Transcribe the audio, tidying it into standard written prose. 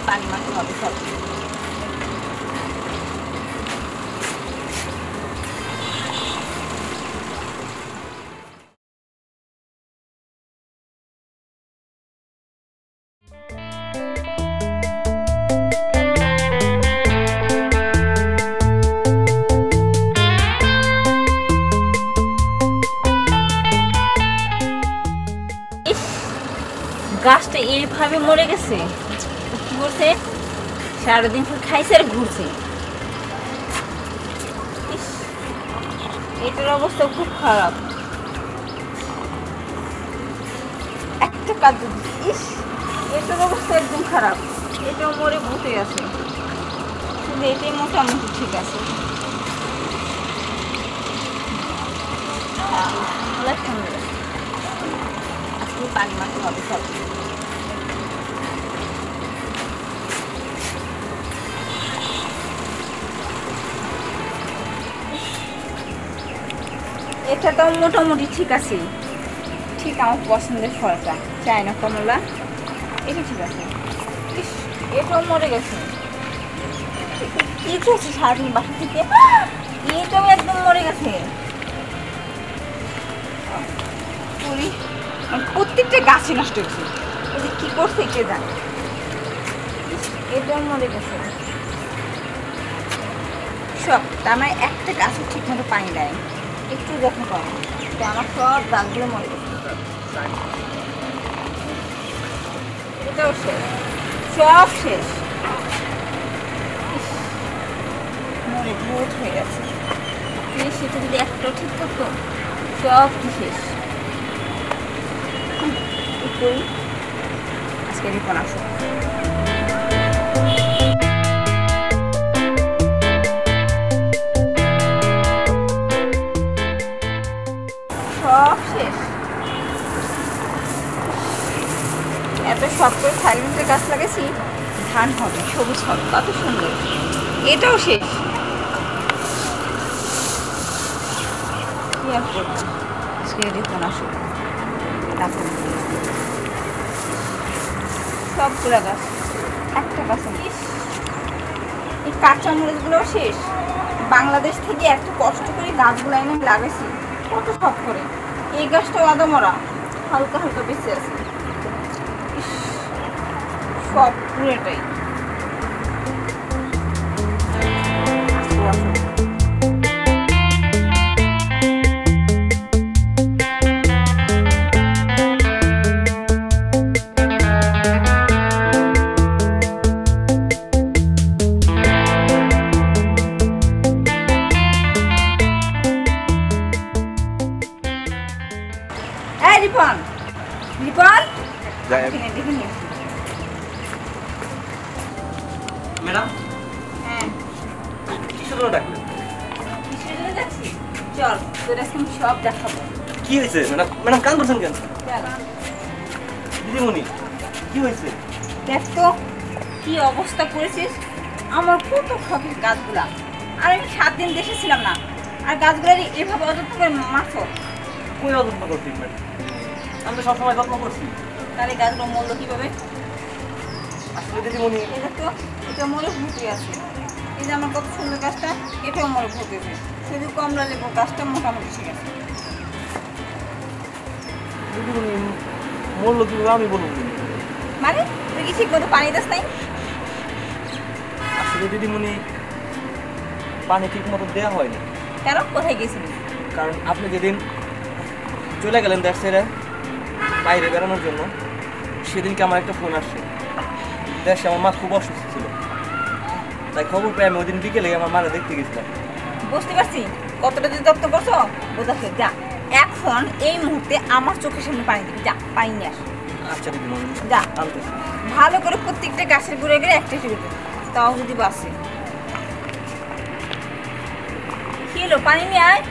পানি মারতে হবে সব। গাছটা এইভাবে মরে গেছে, কি করছে সারাদিন খাইছে আর ঘুরছে। এটার অবস্থা খুব খারাপ। একটা কাজ, এটার অবস্থা একদম খারাপ। এটাও মরে বসে আছে, কিন্তু এটাই মোটামুটি ঠিক আছে। আজকে পানি মারতে হবে সব। এটা তো মোটামুটি ঠিক আছে, ঠিক আমার পছন্দের ফলটা চায়না কমলা, এটা ঠিক আছে। এটাও মরে গেছে, কি করছে সারাদিন বাসা থেকে, এটাও একদম মরে গেছে। প্রত্যেকটা গাছে নষ্ট হয়েছে, এই যে কি করছে কে জানে। এটাও মরে গেছে সব। তার মানে একটা গাছে ঠিক মতো পানি দেয়, একটু যত্ন করে, আমার সব গাছগুলো মরে গেছে। এটাও শেষ, সব শেষ, মরে ভূত হয়ে গেছে। সেটা যদি একটাও ঠিক করতো, সব কি শেষ। আজকে রিপন আসো, সব শেষ। এত শখ করে সাইলেন্সের গাছ লাগাইছি, ধান হবে, সবুজ হবে, কত সুন্দর। এটাও শেষ। কি আর করবো, আজকে রিপন আসো, সবগুলা গাছ, একটা গাছ। এই কাঁচা মরিচগুলোও শেষ। বাংলাদেশ থেকে এত কষ্ট করে গাছগুলো এনে লাগাইছি, কত শখ করে। এই গাছটাও আদমরা হালকা হালকা বেঁচে আছে, সব পুরোটাই। রিপন, রিপন, দেখে নিয়ে ম্যাডাম। হ্যাঁ, কিসের জন্য ডাকলেন? কিসের জন্য যাচ্ছি? চল, তোর আজকে আমি সব দেখাবো। কি হয়েছে ম্যাডাম? ম্যাডাম কান করছেন কেন? চল দিদিমণি, কি হয়েছে? দেখ তো কি অবস্থা করেছিস। আমার কত শখের গাছগুলা, আর আমি 7 দিন দেশে ছিলাম না, আর গাছগুলার এভাবে অযত্ন করে মারছো। কই অযত্ন করছি ম্যাডাম? আমি তো সবসময় যত্ন করছি। তাহলে গাছগুলো মরলো কিভাবে? আসলে দিদিমণি, এই দেখ তো, এটা মরে ভুতে আছে। এই যে আমার কত সুন্দর গাছটা, এটাও মরে ভুতেছে। শুধু কমলা লেবু গাছটা মোটামুটি ঠিক আছে। দিদিমণি মরলো কিভাবে আমি বলবো? মানে তুই কি ঠিক মতো পানি দাস নাই? আসলে দিদিমণি পানি ঠিক মতো দেওয়া হয়নি। কেন, কোথায় গেছিলি? কারণ আপনি যেদিন চলে গেলেন দেশ ছেড়ে বাইরে বেড়ানোর জন্য, সেদিনকে আমার একটা ফোন আসছে। দেশে আমার মা খুব অসুস্থ ছিল, তাই খবর পেয়ে আমি ওই দিন বিকেলে আমার মারা দেখতে গেছিলাম। বুঝতে পারছি কতটা যে যত্ন করছো, বোঝাচ্ছে। যা এখন এই মুহূর্তে আমার চোখের সামনে পানি দিবি, যা পানি নিয়ে আস। আচ্ছা দিদিমণি, যা আনতেছি। ভালো করে প্রত্যেকটা গাছের ঘুরে ঘুরে একটা করতে, তাও যদি বাসে। কি হলো, পানি নিয়ে আয়।